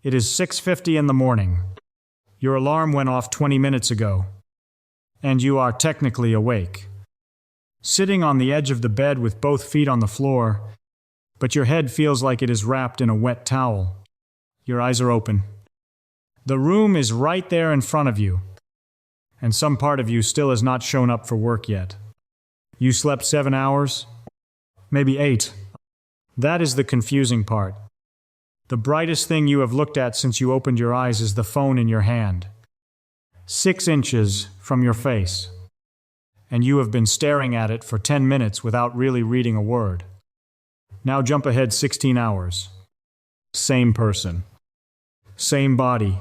It is 6:50 in the morning. Your alarm went off 20 minutes ago, and you are technically awake. Sitting on the edge of the bed with both feet on the floor, but your head feels like it is wrapped in a wet towel. Your eyes are open. The room is right there in front of you, and some part of you still has not shown up for work yet. You slept 7 hours, maybe 8. That is the confusing part. The brightest thing you have looked at since you opened your eyes is the phone in your hand, 6 inches from your face, and you have been staring at it for 10 minutes without really reading a word. Now jump ahead 16 hours. Same person. Same body.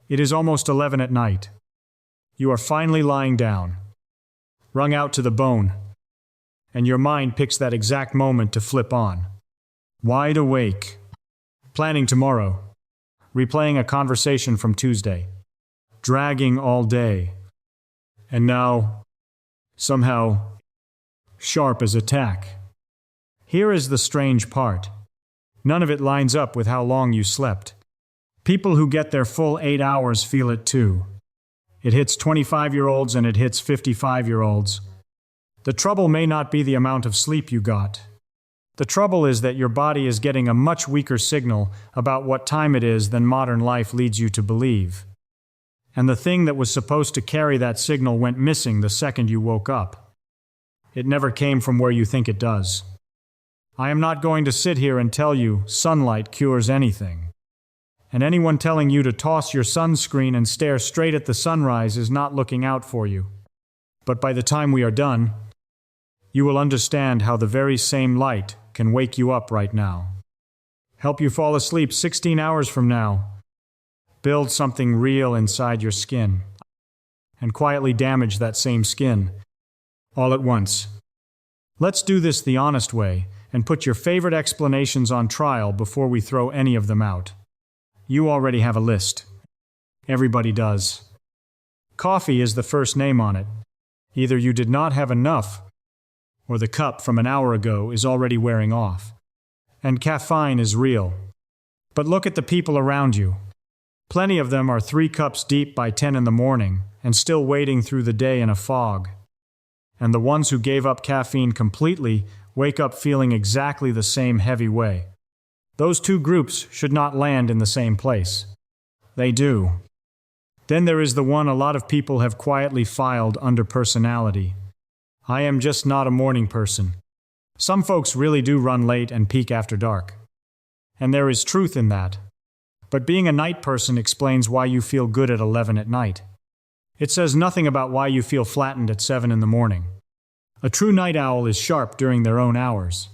It is almost 11 at night. You are finally lying down, wrung out to the bone, and your mind picks that exact moment to flip on. Wide awake, planning tomorrow, replaying a conversation from Tuesday, dragging all day, and now, somehow, sharp as a tack. Here is the strange part. None of it lines up with how long you slept. People who get their full 8 hours feel it too. It hits 25-year-olds and it hits 55-year-olds. The trouble may not be the amount of sleep you got. The trouble is that your body is getting a much weaker signal about what time it is than modern life leads you to believe. And the thing that was supposed to carry that signal went missing the second you woke up. It never came from where you think it does. I am not going to sit here and tell you sunlight cures anything. And anyone telling you to toss your sunscreen and stare straight at the sunrise is not looking out for you. But by the time we are done, you will understand how the very same light can wake you up right now, help you fall asleep 16 hours from now, build something real inside your skin, and quietly damage that same skin, all at once. Let's do this the honest way and put your favorite explanations on trial before we throw any of them out. You already have a list. Everybody does. Coffee is the first name on it. Either you did not have enough, or the cup from an hour ago is already wearing off. And caffeine is real. But look at the people around you. Plenty of them are 3 cups deep by 10 in the morning and still wading through the day in a fog. And the ones who gave up caffeine completely wake up feeling exactly the same heavy way. Those two groups should not land in the same place. They do. Then there is the one a lot of people have quietly filed under personality. I am just not a morning person. Some folks really do run late and peak after dark. And there is truth in that. But being a night person explains why you feel good at 11 at night. It says nothing about why you feel flattened at 7 in the morning. A true night owl is sharp during their own hours.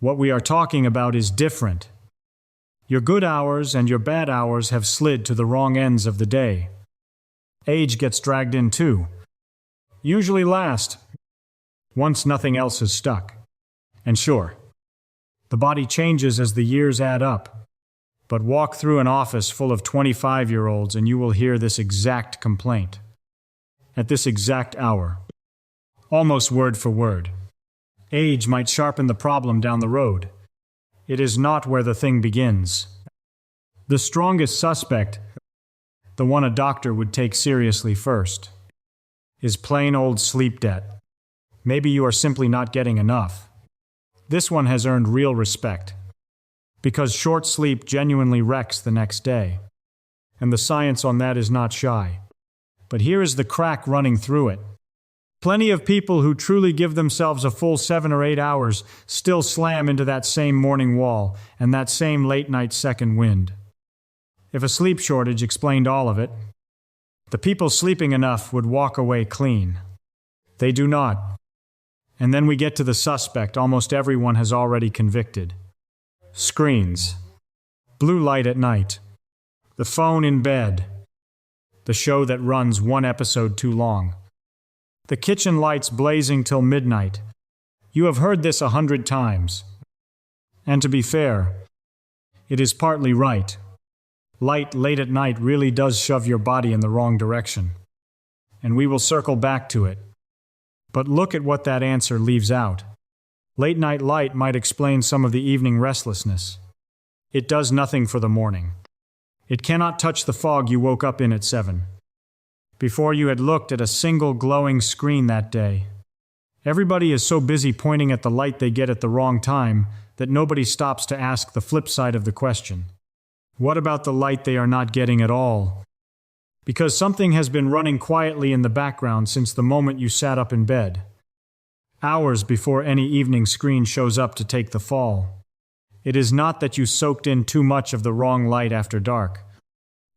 What we are talking about is different. Your good hours and your bad hours have slid to the wrong ends of the day. Age gets dragged in too. Usually last, once nothing else has stuck. And sure, the body changes as the years add up. But walk through an office full of 25-year-olds and you will hear this exact complaint. At this exact hour. Almost word for word. Age might sharpen the problem down the road. It is not where the thing begins. The strongest suspect, the one a doctor would take seriously first, is plain old sleep debt. Maybe you are simply not getting enough. This one has earned real respect, because short sleep genuinely wrecks the next day. And the science on that is not shy. But here is the crack running through it. Plenty of people who truly give themselves a full 7 or 8 hours still slam into that same morning wall and that same late-night second wind. If a sleep shortage explained all of it, the people sleeping enough would walk away clean. They do not. And then we get to the suspect almost everyone has already convicted. Screens. Blue light at night. The phone in bed. The show that runs 1 episode too long. The kitchen lights blazing till midnight. You have heard this 100 times. And to be fair, it is partly right. Light late at night really does shove your body in the wrong direction. And we will circle back to it. But look at what that answer leaves out. Late night light might explain some of the evening restlessness. It does nothing for the morning. It cannot touch the fog you woke up in at 7. Before you had looked at a single glowing screen that day. Everybody is so busy pointing at the light they get at the wrong time that nobody stops to ask the flip side of the question. What about the light they are not getting at all? Because something has been running quietly in the background since the moment you sat up in bed. Hours before any evening screen shows up to take the fall. It is not that you soaked in too much of the wrong light after dark.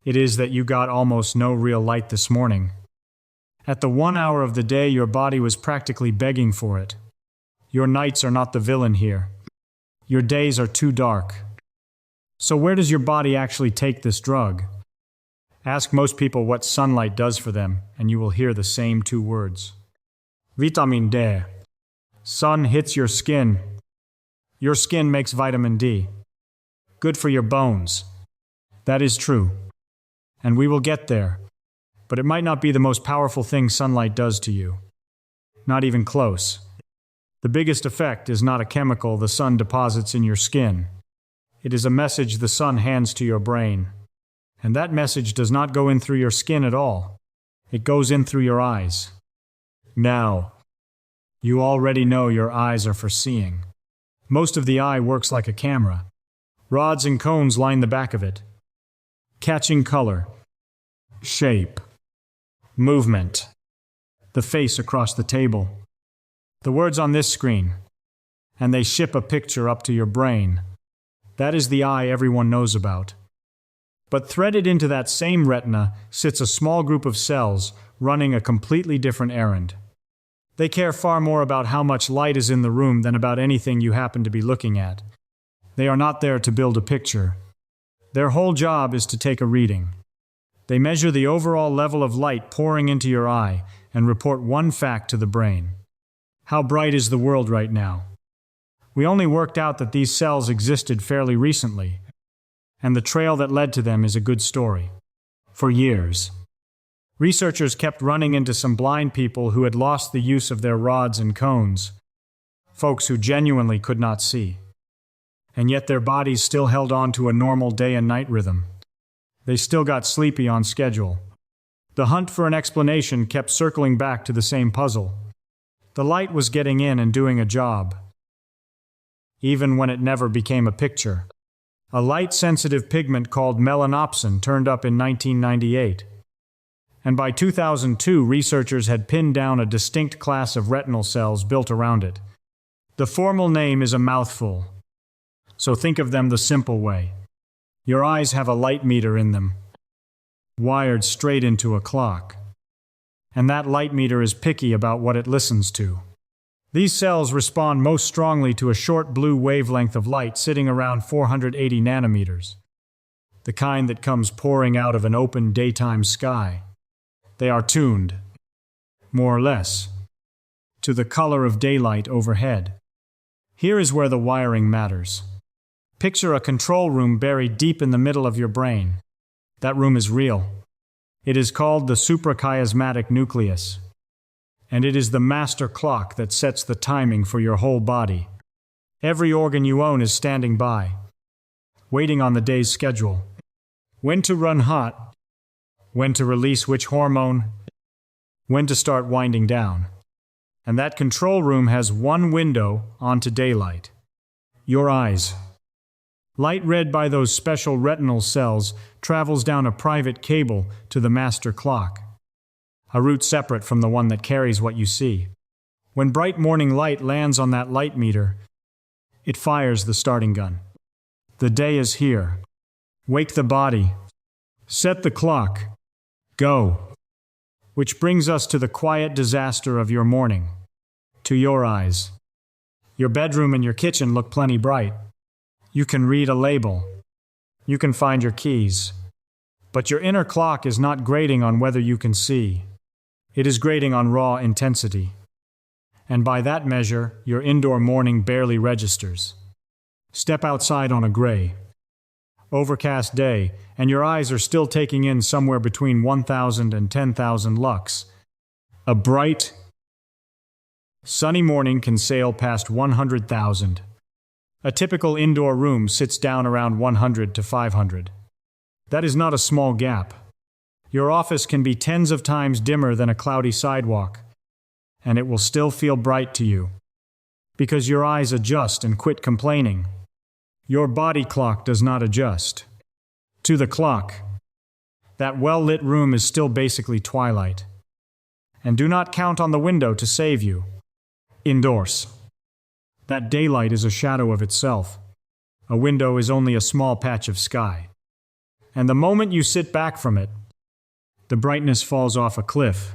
It is that you got almost no real light this morning. At the 1 hour of the day your body was practically begging for it. Your nights are not the villain here. Your days are too dark. So where does your body actually take this drug? Ask most people what sunlight does for them, and you will hear the same 2 words. Vitamin D. Sun hits your skin. Your skin makes vitamin D. Good for your bones. That is true. And we will get there. But it might not be the most powerful thing sunlight does to you. Not even close. The biggest effect is not a chemical the sun deposits in your skin. It is a message the sun hands to your brain. And that message does not go in through your skin at all. It goes in through your eyes. Now, you already know your eyes are for seeing. Most of the eye works like a camera. Rods and cones line the back of it, catching color, shape, movement, the face across the table, the words on this screen, and they ship a picture up to your brain. That is the eye everyone knows about. But threaded into that same retina sits a small group of cells running a completely different errand. They care far more about how much light is in the room than about anything you happen to be looking at. They are not there to build a picture. Their whole job is to take a reading. They measure the overall level of light pouring into your eye and report one fact to the brain. How bright is the world right now? We only worked out that these cells existed fairly recently, and the trail that led to them is a good story. For years, researchers kept running into some blind people who had lost the use of their rods and cones, folks who genuinely could not see. And yet their bodies still held on to a normal day and night rhythm. They still got sleepy on schedule. The hunt for an explanation kept circling back to the same puzzle. The light was getting in and doing a job, even when it never became a picture. A light-sensitive pigment called melanopsin turned up in 1998. And by 2002, researchers had pinned down a distinct class of retinal cells built around it. The formal name is a mouthful, so think of them the simple way. Your eyes have a light meter in them, wired straight into a clock. And that light meter is picky about what it listens to. These cells respond most strongly to a short blue wavelength of light sitting around 480 nanometers, the kind that comes pouring out of an open daytime sky. They are tuned, more or less, to the color of daylight overhead. Here is where the wiring matters. Picture a control room buried deep in the middle of your brain. That room is real. It is called the suprachiasmatic nucleus, and it is the master clock that sets the timing for your whole body. Every organ you own is standing by, waiting on the day's schedule. When to run hot, when to release which hormone, when to start winding down. And that control room has one window onto daylight: your eyes. Light read by those special retinal cells travels down a private cable to the master clock, a route separate from the one that carries what you see. When bright morning light lands on that light meter, it fires the starting gun. The day is here. Wake the body. Set the clock. Go. Which brings us to the quiet disaster of your morning. To your eyes. Your bedroom and your kitchen look plenty bright. You can read a label. You can find your keys. But your inner clock is not grading on whether you can see. It is grading on raw intensity. And by that measure, your indoor morning barely registers. Step outside on a gray, overcast day, and your eyes are still taking in somewhere between 1,000 and 10,000 lux. A bright, sunny morning can sail past 100,000. A typical indoor room sits down around 100 to 500. That is not a small gap. Your office can be tens of times dimmer than a cloudy sidewalk, and it will still feel bright to you. Because your eyes adjust and quit complaining. Your body clock does not adjust. To the clock, that well-lit room is still basically twilight. And do not count on the window to save you. Indoors. That daylight is a shadow of itself. A window is only a small patch of sky. And the moment you sit back from it, the brightness falls off a cliff.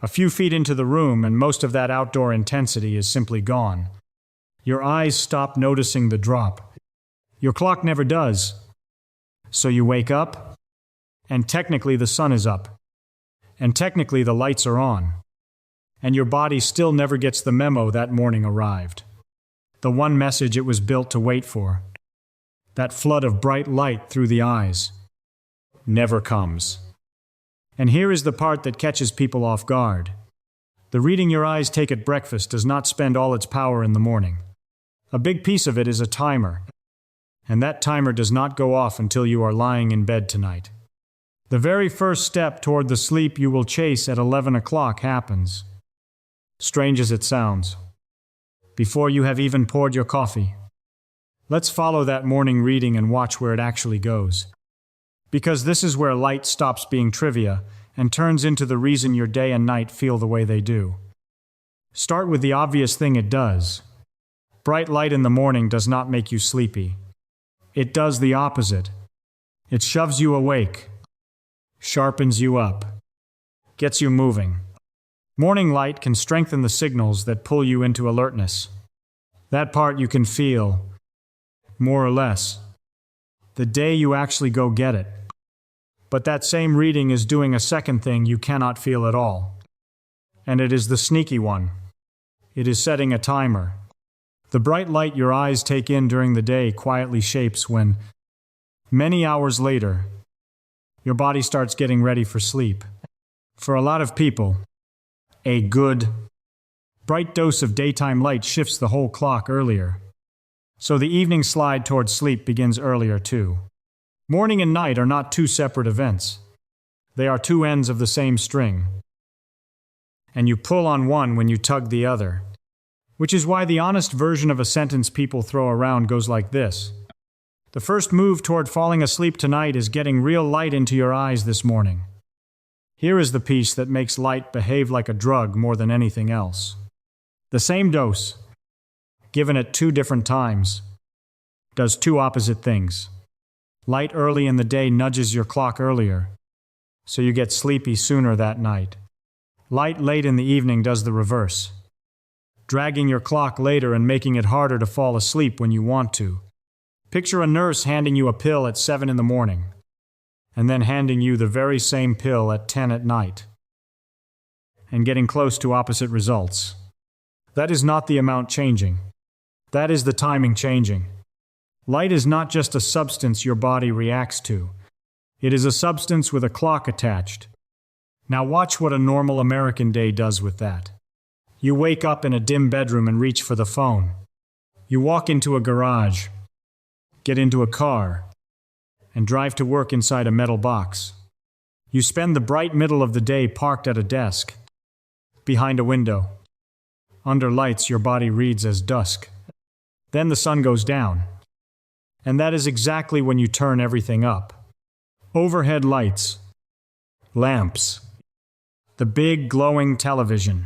A few feet into the room, and most of that outdoor intensity is simply gone. Your eyes stop noticing the drop. Your clock never does. So you wake up, and technically the sun is up. And technically the lights are on. And your body still never gets the memo that morning arrived. The one message it was built to wait for. That flood of bright light through the eyes. Never comes. And here is the part that catches people off guard. The reading your eyes take at breakfast does not spend all its power in the morning. A big piece of it is a timer. And that timer does not go off until you are lying in bed tonight. The very first step toward the sleep you will chase at 11 o'clock happens. Strange as it sounds. Before you have even poured your coffee. Let's follow that morning reading and watch where it actually goes. Because this is where light stops being trivia and turns into the reason your day and night feel the way they do. Start with the obvious thing it does. Bright light in the morning does not make you sleepy. It does the opposite. It shoves you awake, sharpens you up, gets you moving. Morning light can strengthen the signals that pull you into alertness. That part you can feel, more or less, the day you actually go get it. But that same reading is doing a second thing you cannot feel at all. And it is the sneaky one. It is setting a timer. The bright light your eyes take in during the day quietly shapes when, many hours later, your body starts getting ready for sleep. For a lot of people, a good, bright dose of daytime light shifts the whole clock earlier. So the evening slide towards sleep begins earlier too. Morning and night are not two separate events. They are two ends of the same string. And you pull on one when you tug the other. Which is why the honest version of a sentence people throw around goes like this. The first move toward falling asleep tonight is getting real light into your eyes this morning. Here is the piece that makes light behave like a drug more than anything else. The same dose, given at two different times, does two opposite things. Light early in the day nudges your clock earlier, so you get sleepy sooner that night. Light late in the evening does the reverse, dragging your clock later and making it harder to fall asleep when you want to. Picture a nurse handing you a pill at 7 in the morning, and then handing you the very same pill at 10 at night, and getting close to opposite results. That is not the amount changing. That is the timing changing. Light is not just a substance your body reacts to. It is a substance with a clock attached. Now watch what a normal American day does with that. You wake up in a dim bedroom and reach for the phone. You walk into a garage, get into a car, and drive to work inside a metal box. You spend the bright middle of the day parked at a desk, behind a window. Under lights, your body reads as dusk. Then the sun goes down. And that is exactly when you turn everything up. Overhead lights, lamps, the big glowing television,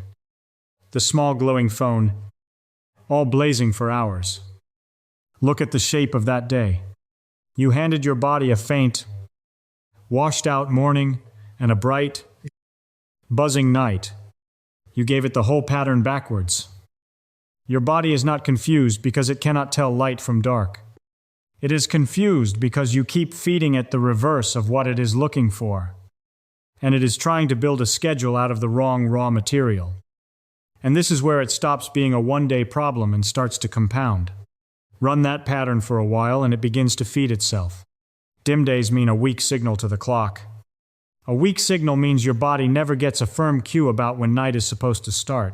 the small glowing phone, all blazing for hours. Look at the shape of that day. You handed your body a faint, washed out morning and a bright, buzzing night. You gave it the whole pattern backwards. Your body is not confused because it cannot tell light from dark. It is confused because you keep feeding it the reverse of what it is looking for. And it is trying to build a schedule out of the wrong raw material. And this is where it stops being a one-day problem and starts to compound. Run that pattern for a while and it begins to feed itself. Dim days mean a weak signal to the clock. A weak signal means your body never gets a firm cue about when night is supposed to start.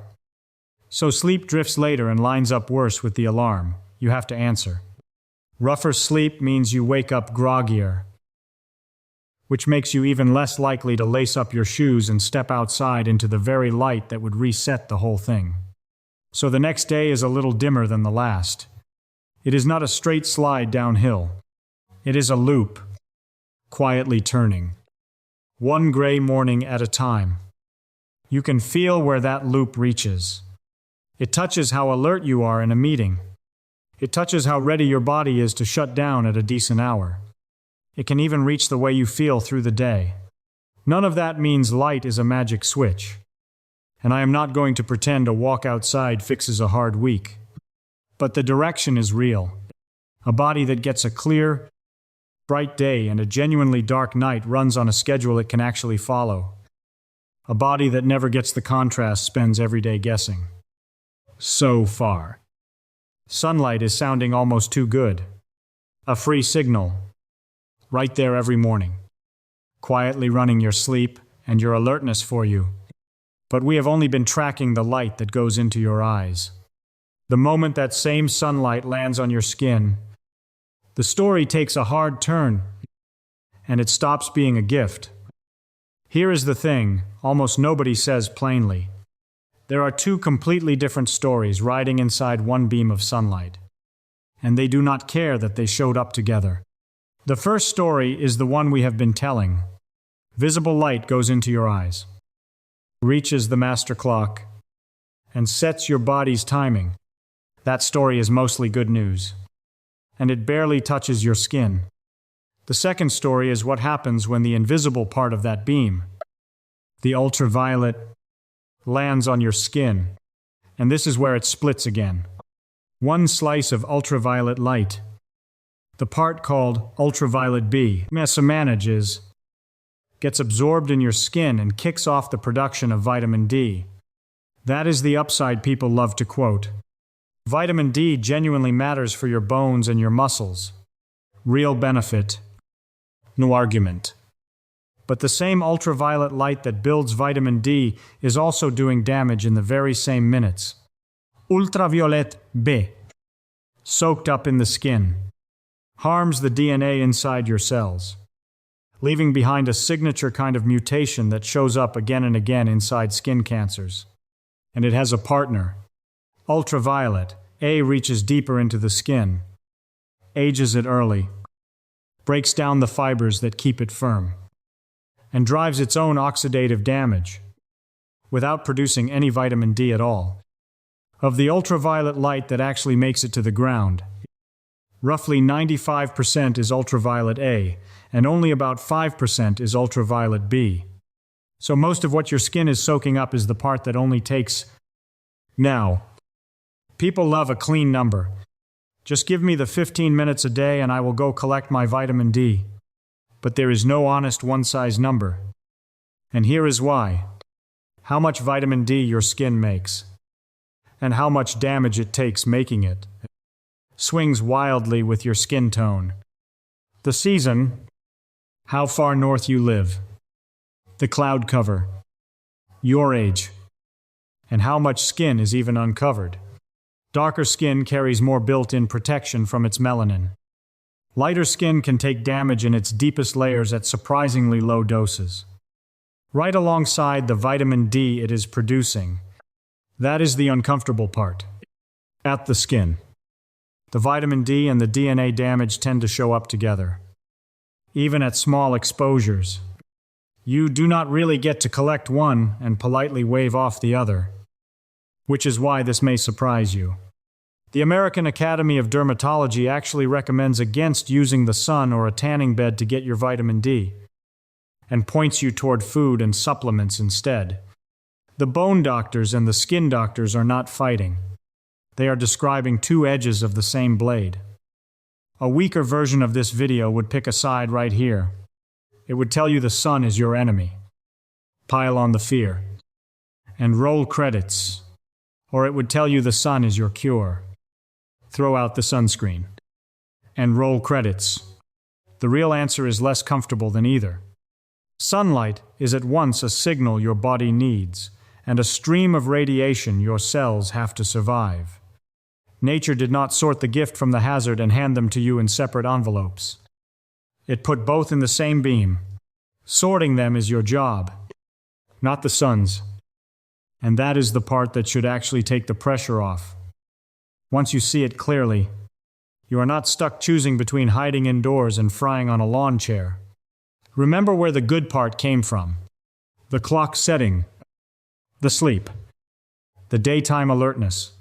So sleep drifts later and lines up worse with the alarm. You have to answer. Rougher sleep means you wake up groggier. which makes you even less likely to lace up your shoes and step outside into the very light that would reset the whole thing. So the next day is a little dimmer than the last. It is not a straight slide downhill. It is a loop, quietly turning, one gray morning at a time. You can feel where that loop reaches. It touches how alert you are in a meeting. It touches how ready your body is to shut down at a decent hour. It can even reach the way you feel through the day. None of that means light is a magic switch. And I am not going to pretend a walk outside fixes a hard week. But the direction is real. A body that gets a clear, bright day and a genuinely dark night runs on a schedule it can actually follow. A body that never gets the contrast spends every day guessing. So far. Sunlight is sounding almost too good. A free signal. Right there every morning. Quietly running your sleep and your alertness for you. But we have only been tracking the light that goes into your eyes. The moment that same sunlight lands on your skin, the story takes a hard turn, and it stops being a gift. Here is the thing, almost nobody says plainly. There are two completely different stories riding inside one beam of sunlight, and they do not care that they showed up together. The first story is the one we have been telling. Visible light goes into your eyes, reaches the master clock, and sets your body's timing. That story is mostly good news, and it barely touches your skin. The second story is what happens when the invisible part of that beam, the ultraviolet, lands on your skin, and this is where it splits again. One slice of ultraviolet light, the part called ultraviolet B, manages, gets absorbed in your skin and kicks off the production of vitamin D. That is the upside people love to quote. Vitamin D genuinely matters for your bones and your muscles. Real benefit. No argument. But the same ultraviolet light that builds vitamin D is also doing damage in the very same minutes. Ultraviolet B, soaked up in the skin, harms the DNA inside your cells, leaving behind a signature kind of mutation that shows up again and again inside skin cancers. And it has a partner. Ultraviolet A reaches deeper into the skin, ages it early, breaks down the fibers that keep it firm, and drives its own oxidative damage, without producing any vitamin D at all. Of the ultraviolet light that actually makes it to the ground, roughly 95% is ultraviolet A, and only about 5% is ultraviolet B. So most of what your skin is soaking up is the part that only takes. Now, people love a clean number. Just give me the 15 minutes a day and I will go collect my vitamin D. But there is no honest one-size number. And here is why. How much vitamin D your skin makes, and how much damage it takes making it, swings wildly with your skin tone. The season, how far north you live, the cloud cover, your age, and how much skin is even uncovered. Darker skin carries more built-in protection from its melanin. Lighter skin can take damage in its deepest layers at surprisingly low doses. Right alongside the vitamin D it is producing. That is the uncomfortable part. At the skin. The vitamin D and the DNA damage tend to show up together. Even at small exposures. You do not really get to collect one and politely wave off the other. Which is why this may surprise you. The American Academy of Dermatology actually recommends against using the sun or a tanning bed to get your vitamin D, and points you toward food and supplements instead. The bone doctors and the skin doctors are not fighting. They are describing two edges of the same blade. A weaker version of this video would pick a side right here. It would tell you the sun is your enemy. Pile on the fear. And roll credits. Or it would tell you the sun is your cure. Throw out the sunscreen. And roll credits. The real answer is less comfortable than either. Sunlight is at once a signal your body needs, and a stream of radiation your cells have to survive. Nature did not sort the gift from the hazard and hand them to you in separate envelopes. It put both in the same beam, Sorting them is your job, not the sun's. And that is the part that should actually take the pressure off. Once you see it clearly, you are not stuck choosing between hiding indoors and frying on a lawn chair. Remember where the good part came from. The clock setting, the sleep, the daytime alertness.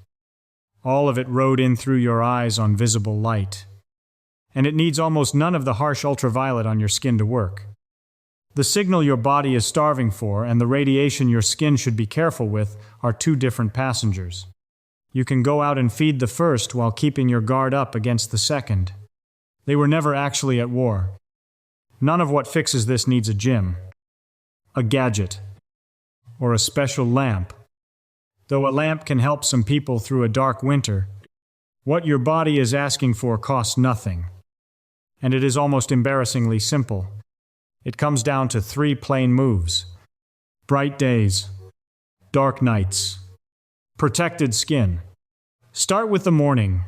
All of it rode in through your eyes on visible light. And it needs almost none of the harsh ultraviolet on your skin to work. The signal your body is starving for and the radiation your skin should be careful with are two different passengers. You can go out and feed the first while keeping your guard up against the second. They were never actually at war. None of what fixes this needs a gym, a gadget, or a special lamp. Though a lamp can help some people through a dark winter, what your body is asking for costs nothing. And it is almost embarrassingly simple. It comes down to 3 plain moves: bright days, dark nights, protected skin. Start with the morning,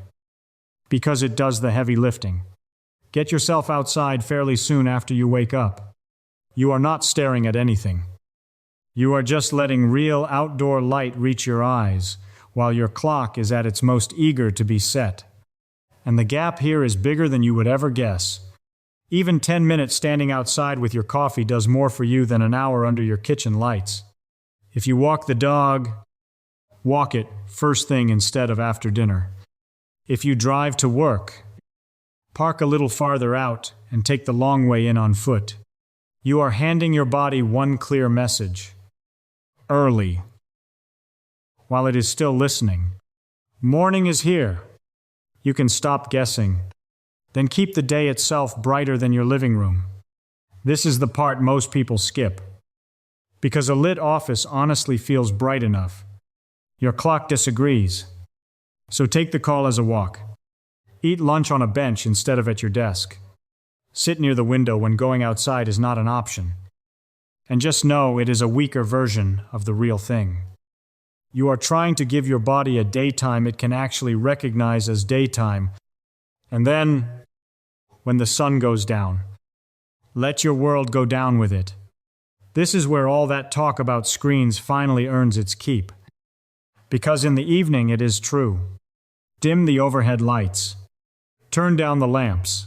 because it does the heavy lifting. Get yourself outside fairly soon after you wake up. You are not staring at anything. You are just letting real outdoor light reach your eyes, while your clock is at its most eager to be set. And the gap here is bigger than you would ever guess. Even 10 minutes standing outside with your coffee does more for you than an hour under your kitchen lights. If you walk the dog, walk it first thing instead of after dinner. If you drive to work, park a little farther out and take the long way in on foot. You are handing your body one clear message. Early. While it is still listening. Morning is here. You can stop guessing. Then keep the day itself brighter than your living room. This is the part most people skip. Because a lit office honestly feels bright enough. Your clock disagrees. So take the call as a walk. Eat lunch on a bench instead of at your desk. Sit near the window when going outside is not an option. And just know it is a weaker version of the real thing. You are trying to give your body a daytime it can actually recognize as daytime. And then, when the sun goes down, let your world go down with it. This is where all that talk about screens finally earns its keep. Because in the evening it is true. Dim the overhead lights. Turn down the lamps.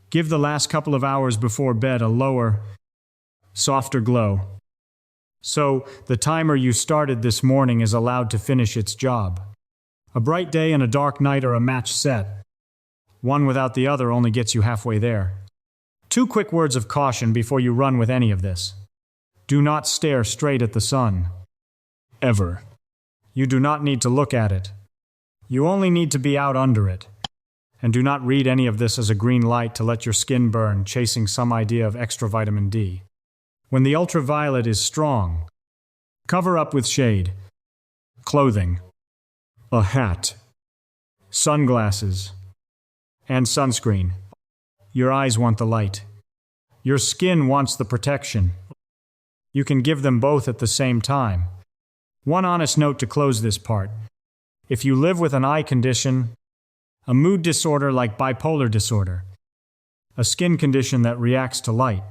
Give the last couple of hours before bed a lower, softer glow. So, the timer you started this morning is allowed to finish its job. A bright day and a dark night are a match set. One without the other only gets you halfway there. 2 quick words of caution before you run with any of this. Do not stare straight at the sun. Ever. You do not need to look at it. You only need to be out under it. And do not read any of this as a green light to let your skin burn, chasing some idea of extra vitamin D. When the ultraviolet is strong, cover up with shade, clothing, a hat, sunglasses, and sunscreen. Your eyes want the light. Your skin wants the protection. You can give them both at the same time. One honest note to close this part. If you live with an eye condition, a mood disorder like bipolar disorder, a skin condition that reacts to light,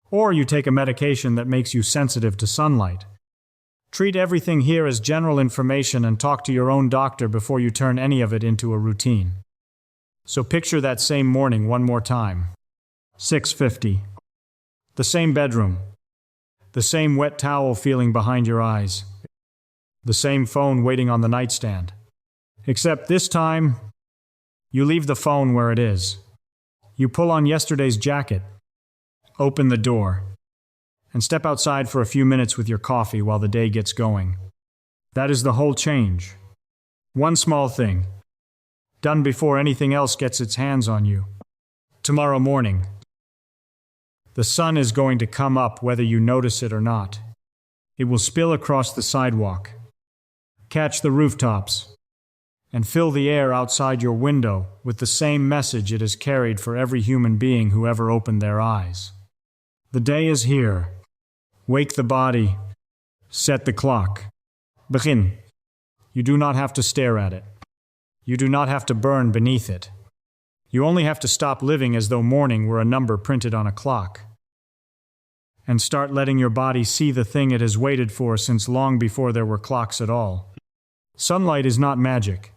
or you take a medication that makes you sensitive to sunlight, treat everything here as general information and talk to your own doctor before you turn any of it into a routine. So picture that same morning one more time. 6:50. The same bedroom. The same wet towel feeling behind your eyes. The same phone waiting on the nightstand. Except this time, you leave the phone where it is. You pull on yesterday's jacket, open the door, and step outside for a few minutes with your coffee while the day gets going. That is the whole change. One small thing, done before anything else gets its hands on you. Tomorrow morning, the sun is going to come up whether you notice it or not. It will spill across the sidewalk, catch the rooftops, and fill the air outside your window with the same message it has carried for every human being who ever opened their eyes. The day is here. Wake the body. Set the clock. Begin. You do not have to stare at it. You do not have to burn beneath it. You only have to stop living as though morning were a number printed on a clock. and start letting your body see the thing it has waited for since long before there were clocks at all. Sunlight is not magic.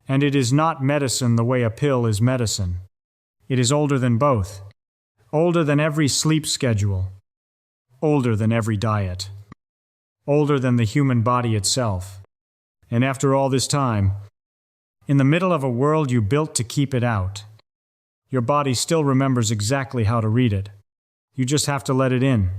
And it is not medicine the way a pill is medicine. It is older than both. Older than every sleep schedule. Older than every diet. Older than the human body itself. And after all this time, in the middle of a world you built to keep it out, your body still remembers exactly how to read it. You just have to let it in.